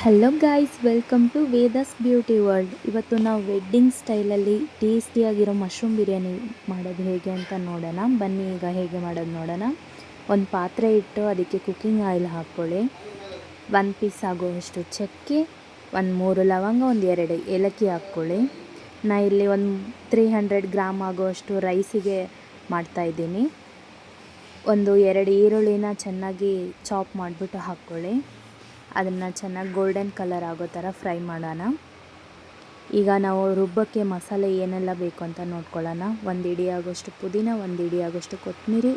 Hello guys, welcome to Veda's beauty world. ಇವತ್ತು ನಾವು wedding ಸ್ಟೈಲಲ್ಲಿ ಟೇಸ್ಟಿಯಾಗಿರೋ ಮಶ್ರೂಮ್ ಬಿರಿಯಾನಿ ಮಾಡೋದು ಹೇಗೆ ಅಂತ ನೋಡೋಣ. ಬನ್ನಿ ಈಗ ಹೇಗೆ ಮಾಡೋದು ನೋಡೋಣ. ಒಂದು ಪಾತ್ರೆ ಇಟ್ಟು ಅದಕ್ಕೆ ಕುಕ್ಕಿಂಗ್ ಆಯಿಲ್ ಹಾಕ್ಕೊಳ್ಳಿ. 1 ಪೀಸ್ ಆಗುವಷ್ಟು ಚಕ್ಕೆ, ಒಂದು 3 ಲವಂಗ, ಒಂದು 2 ಏಲಕ್ಕಿ ಹಾಕ್ಕೊಳ್ಳಿ. ನಾ ಇಲ್ಲಿ ಒಂದು 300 ಗ್ರಾಮ್ ಆಗುವಷ್ಟು ರೈಸಿಗೆ ಮಾಡ್ತಾಯಿದ್ದೀನಿ. ಒಂದು 2 ಈರುಳ್ಳಿನ ಚೆನ್ನಾಗಿ ಚಾಪ್ ಮಾಡಿಬಿಟ್ಟು ಹಾಕ್ಕೊಳ್ಳಿ. ಅದನ್ನು ಚೆನ್ನಾಗಿ ಗೋಲ್ಡನ್ ಕಲರ್ ಆಗೋ ಥರ ಫ್ರೈ ಮಾಡೋಣ. ಈಗ ನಾವು ರುಬ್ಬಕ್ಕೆ ಮಸಾಲೆ ಏನೆಲ್ಲ ಬೇಕು ಅಂತ ನೋಡ್ಕೊಳ್ಳೋಣ. 1 ಇಡಿ ಆಗೋಷ್ಟು ಪುದೀನ, 1 ಇಡಿ ಆಗೋಷ್ಟು ಕೊತ್ತಂಬರಿ,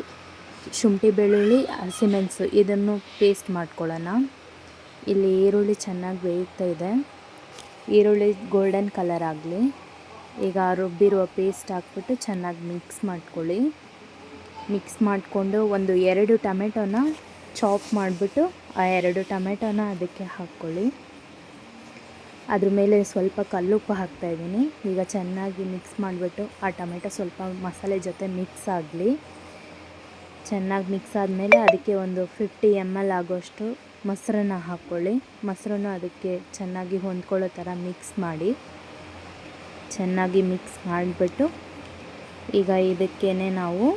ಶುಂಠಿ ಬೆಳ್ಳುಳ್ಳಿ, ಹಸಿಮೆಣಸು ಇದನ್ನು ಪೇಸ್ಟ್ ಮಾಡ್ಕೊಳ್ಳೋಣ. ಇಲ್ಲಿ ಈರುಳ್ಳಿ ಚೆನ್ನಾಗಿ ಬೇಯ್ತಾ ಇದೆ. ಈರುಳ್ಳಿ ಗೋಲ್ಡನ್ ಕಲರ್ ಆಗಲಿ. ಈಗ ರುಬ್ಬಿರುವ ಪೇಸ್ಟ್ ಹಾಕ್ಬಿಟ್ಟು ಚೆನ್ನಾಗಿ ಮಿಕ್ಸ್ ಮಾಡ್ಕೊಳ್ಳಿ. ಮಿಕ್ಸ್ ಮಾಡಿಕೊಂಡು ಒಂದು 2 ಟೊಮೆಟೊನ ಚಾಪ್ ಮಾಡಿಬಿಟ್ಟು ಆ 2 ಟೊಮೆಟೊನ ಅದಕ್ಕೆ ಹಾಕ್ಕೊಳ್ಳಿ. ಅದ್ರ ಮೇಲೆ ಸ್ವಲ್ಪ ಕಲ್ಲುಪ್ಪು ಹಾಕ್ತಾಯಿದ್ದೀನಿ. ಈಗ ಚೆನ್ನಾಗಿ ಮಿಕ್ಸ್ ಮಾಡಿಬಿಟ್ಟು ಆ ಟೊಮೆಟೊ ಸ್ವಲ್ಪ ಮಸಾಲೆ ಜೊತೆ ಮಿಕ್ಸ್ ಆಗಲಿ. ಚೆನ್ನಾಗಿ ಮಿಕ್ಸ್ ಆದಮೇಲೆ ಅದಕ್ಕೆ ಒಂದು 50 ml ಆಗೋಷ್ಟು ಮೊಸರನ್ನ ಹಾಕ್ಕೊಳ್ಳಿ. ಮೊಸರನ್ನು ಅದಕ್ಕೆ ಚೆನ್ನಾಗಿ ಹೊಂದ್ಕೊಳ್ಳೋ ಥರ ಮಿಕ್ಸ್ ಮಾಡಿ. ಚೆನ್ನಾಗಿ ಮಿಕ್ಸ್ ಮಾಡಿಬಿಟ್ಟು ಈಗ ಇದಕ್ಕೇ ನಾವು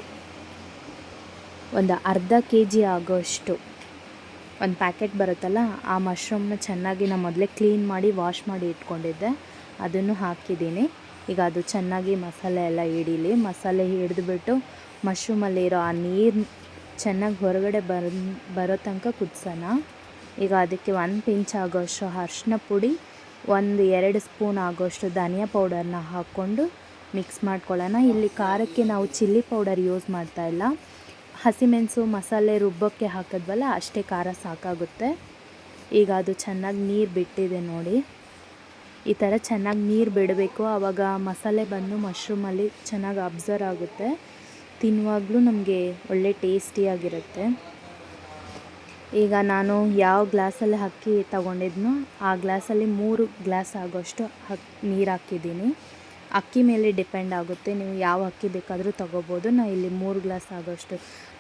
ಒಂದು ಅರ್ಧ kg ಆಗೋಷ್ಟು ಒಂದು ಪ್ಯಾಕೆಟ್ ಬರುತ್ತಲ್ಲ, ಆ ಮಶ್ರೂಮ್ನ ಚೆನ್ನಾಗಿ ನಾನು ಮೊದಲೇ ಕ್ಲೀನ್ ಮಾಡಿ ವಾಶ್ ಮಾಡಿ ಇಟ್ಕೊಂಡಿದ್ದೆ, ಅದನ್ನು ಹಾಕಿದ್ದೀನಿ. ಈಗ ಅದು ಚೆನ್ನಾಗಿ ಮಸಾಲೆ ಎಲ್ಲ ಹಿಡೀಲಿ. ಮಸಾಲೆ ಹಿಡಿದ್ಬಿಟ್ಟು ಮಶ್ರೂಮಲ್ಲಿರೋ ಆ ನೀರು ಚೆನ್ನಾಗಿ ಹೊರಗಡೆ ಬರೋ ತನಕ ಕುದಿಸೋಣ. ಈಗ ಅದಕ್ಕೆ 1 ಪಿಂಚ್ ಆಗೋಷ್ಟು ಅರಿಶಿನ ಪುಡಿ, 1-2 ಸ್ಪೂನ್ ಆಗೋಷ್ಟು ಧನಿಯಾ ಪೌಡರ್ನ ಹಾಕ್ಕೊಂಡು ಮಿಕ್ಸ್ ಮಾಡ್ಕೊಳ್ಳೋಣ. ಇಲ್ಲಿ ಖಾರಕ್ಕೆ ನಾವು ಚಿಲ್ಲಿ ಪೌಡರ್ ಯೂಸ್ ಮಾಡ್ತಾಯಿಲ್ಲ. ಹಸಿಮೆಣಸು ಮಸಾಲೆ ರುಬ್ಬಕ್ಕೆ ಹಾಕಿದ್ವಲ್ಲ, ಅಷ್ಟೇ ಖಾರ ಸಾಕಾಗುತ್ತೆ. ಈಗ ಅದು ಚೆನ್ನಾಗಿ ನೀರು ಬಿಟ್ಟಿದೆ ನೋಡಿ. ಈ ಥರ ಚೆನ್ನಾಗಿ ನೀರು ಬಿಡಬೇಕು. ಆವಾಗ ಮಸಾಲೆ ಬಂದು ಮಶ್ರೂಮಲ್ಲಿ ಚೆನ್ನಾಗಿ ಅಬ್ಸರ್ವ್ ಆಗುತ್ತೆ. ತಿನ್ನುವಾಗಲೂ ನಮಗೆ ಒಳ್ಳೆ ಟೇಸ್ಟಿಯಾಗಿರುತ್ತೆ. ಈಗ ನಾನು ಯಾವ ಗ್ಲಾಸಲ್ಲಿ ಅಕ್ಕಿ ತೊಗೊಂಡಿದ್ನೋ ಆ ಗ್ಲಾಸಲ್ಲಿ 3 ಗ್ಲಾಸ್ ಆಗೋಷ್ಟು ನೀರು ಹಾಕಿದ್ದೀನಿ. ಅಕ್ಕಿ ಮೇಲೆ ಡಿಪೆಂಡ್ ಆಗುತ್ತೆ, ನೀವು ಯಾವ ಅಕ್ಕಿ ಬೇಕಾದರೂ ತೊಗೋಬೋದು. ನಾನು ಇಲ್ಲಿ 3 ಗ್ಲಾಸ್ ಆಗೋಷ್ಟು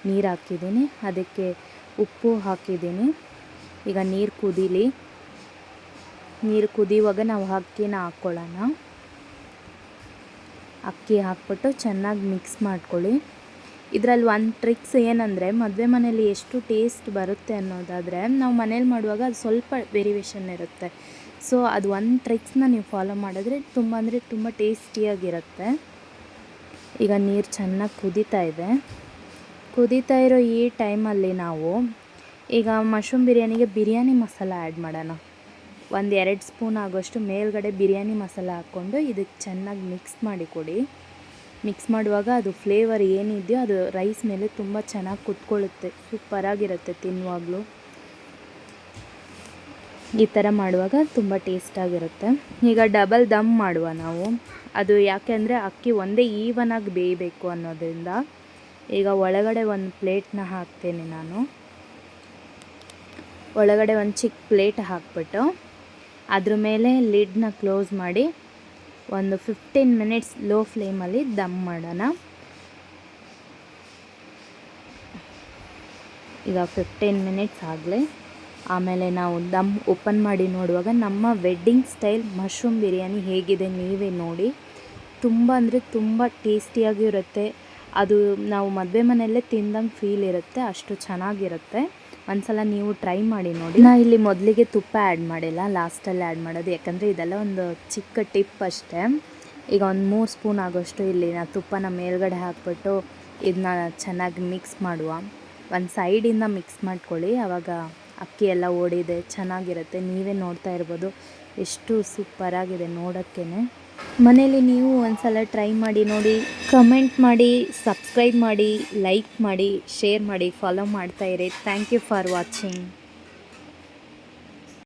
ನೀರು ಹಾಕಿದ್ದೀನಿ. ಅದಕ್ಕೆ ಉಪ್ಪು ಹಾಕಿದ್ದೀನಿ. ಈಗ ನೀರು ಕುದೀಲಿ. ನೀರು ಕುದಿಯುವಾಗ ನಾವು ಅಕ್ಕಿನ ಹಾಕ್ಕೊಳ್ಳೋಣ. ಅಕ್ಕಿ ಹಾಕ್ಬಿಟ್ಟು ಚೆನ್ನಾಗಿ ಮಿಕ್ಸ್ ಮಾಡ್ಕೊಳ್ಳಿ. ಇದರಲ್ಲಿ ಒಂದು ಟ್ರಿಕ್ಸ್ ಏನಂದರೆ, ಮದುವೆ ಮನೇಲಿ ಎಷ್ಟು ಟೇಸ್ಟ್ ಬರುತ್ತೆ ಅನ್ನೋದಾದರೆ ನಾವು ಮನೇಲಿ ಮಾಡುವಾಗ ಅದು ಸ್ವಲ್ಪ ವೇರಿಯೇಷನ್ ಇರುತ್ತೆ. ಸೊ ಅದು ಒಂದು ಟ್ರಿಕ್ಸ್ನ ನೀವು ಫಾಲೋ ಮಾಡಿದ್ರೆ ತುಂಬ ಅಂದರೆ ತುಂಬ ಟೇಸ್ಟಿಯಾಗಿರುತ್ತೆ. ಈಗ ನೀರು ಚೆನ್ನಾಗಿ ಕುದೀತಾ ಇರೋ ಈ ಟೈಮಲ್ಲಿ ನಾವು ಈಗ ಮಶ್ರೂಮ್ ಬಿರಿಯಾನಿಗೆ ಬಿರಿಯಾನಿ ಮಸಾಲ ಆ್ಯಡ್ ಮಾಡೋಣ. 1-2 ಸ್ಪೂನ್ ಆಗೋಷ್ಟು ಮೇಲ್ಗಡೆ ಬಿರಿಯಾನಿ ಮಸಾಲ ಹಾಕ್ಕೊಂಡು ಇದಕ್ಕೆ ಚೆನ್ನಾಗಿ ಮಿಕ್ಸ್ ಮಾಡಿ ಕೊಡಿ. ಮಿಕ್ಸ್ ಮಾಡುವಾಗ ಅದು ಫ್ಲೇವರ್ ಏನಿದೆಯೋ ಅದು ರೈಸ್ ಮೇಲೆ ತುಂಬ ಚೆನ್ನಾಗಿ ಕುತ್ಕೊಳ್ಳುತ್ತೆ. ಸೂಪರಾಗಿರುತ್ತೆ ತಿನ್ನುವಾಗಲೂ. ಈ ಥರ ಮಾಡುವಾಗ ತುಂಬ ಟೇಸ್ಟಾಗಿರುತ್ತೆ. ಈಗ ಡಬಲ್ ದಮ್ ಮಾಡುವ ನಾವು. ಅದು ಯಾಕೆ ಅಂದರೆ ಅಕ್ಕಿ ಒಂದೇ ಈವನಾಗಿ ಬೇಯಬೇಕು ಅನ್ನೋದ್ರಿಂದ. ಈಗ ಒಳಗಡೆ ಒಂದು ಪ್ಲೇಟ್ನ ಹಾಕ್ತೇನೆ ನಾನು. ಒಳಗಡೆ ಒಂದು ಚಿಕ್ಕ ಪ್ಲೇಟ್ ಹಾಕ್ಬಿಟ್ಟು ಅದ್ರ ಮೇಲೆ ಲಿಡ್ನ ಕ್ಲೋಸ್ ಮಾಡಿ ಒಂದು 15 ಮಿನಿಟ್ಸ್ ಲೋ ಫ್ಲೇಮಲ್ಲಿ ದಮ್ ಮಾಡೋಣ. ಈಗ 15 ಮಿನಿಟ್ಸ್ ಆಗಲಿ. ಆಮೇಲೆ ನಾವು ದಮ್ ಓಪನ್ ಮಾಡಿ ನೋಡುವಾಗ ನಮ್ಮ ವೆಡ್ಡಿಂಗ್ ಸ್ಟೈಲ್ ಮಶ್ರೂಮ್ ಬಿರಿಯಾನಿ ಹೇಗಿದೆ ನೀವೇ ನೋಡಿ. ತುಂಬ ಅಂದರೆ ತುಂಬ ಟೇಸ್ಟಿಯಾಗಿರುತ್ತೆ. ಅದು ನಾವು ಮದುವೆ ಮನೆಯಲ್ಲೇ ತಿಂದಂಗೆ ಫೀಲ್ ಇರುತ್ತೆ, ಅಷ್ಟು ಚೆನ್ನಾಗಿರುತ್ತೆ. ಒಂದ್ಸಲ ನೀವು ಟ್ರೈ ಮಾಡಿ ನೋಡಿ. ನಾನು ಇಲ್ಲಿ ಮೊದಲಿಗೆ ತುಪ್ಪ ಆ್ಯಡ್ ಮಾಡಿಲ್ಲ, ಲಾಸ್ಟಲ್ಲಿ ಆ್ಯಡ್ ಮಾಡೋದು. ಯಾಕಂದರೆ ಇದೆಲ್ಲ ಒಂದು ಚಿಕ್ಕ ಟಿಪ್ ಅಷ್ಟೇ. ಈಗ ಒಂದು 3 ಸ್ಪೂನ್ ಆಗೋಷ್ಟು ಇಲ್ಲಿ ನಾನು ತುಪ್ಪನ ಮೇಲ್ಗಡೆ ಹಾಕ್ಬಿಟ್ಟು ಇದನ್ನ ಚೆನ್ನಾಗಿ ಮಿಕ್ಸ್ ಮಾಡುವ. ಒಂದು ಸೈಡಿಂದ ಮಿಕ್ಸ್ ಮಾಡ್ಕೊಳ್ಳಿ, ಆವಾಗ ಅಕ್ಕಿ ಎಲ್ಲ ಓಡಿದೆ ಚೆನ್ನಾಗಿರುತ್ತೆ. ನೀವೇ ನೋಡ್ತಾ ಇರ್ಬೋದು ಎಷ್ಟು ಸೂಪರಾಗಿದೆ ನೋಡೋಕ್ಕೇ. ಮನೇಲಿ ನೀವು ಒಂದ್ಸಲ ಟ್ರೈ ಮಾಡಿ ನೋಡಿ. ಕಮೆಂಟ್ ಮಾಡಿ, ಸಬ್ಸ್ಕ್ರೈಬ್ ಮಾಡಿ, ಲೈಕ್ ಮಾಡಿ, ಶೇರ್ ಮಾಡಿ, ಫಾಲೋ ಮಾಡ್ತಾಯಿರಿ. Thank you for watching.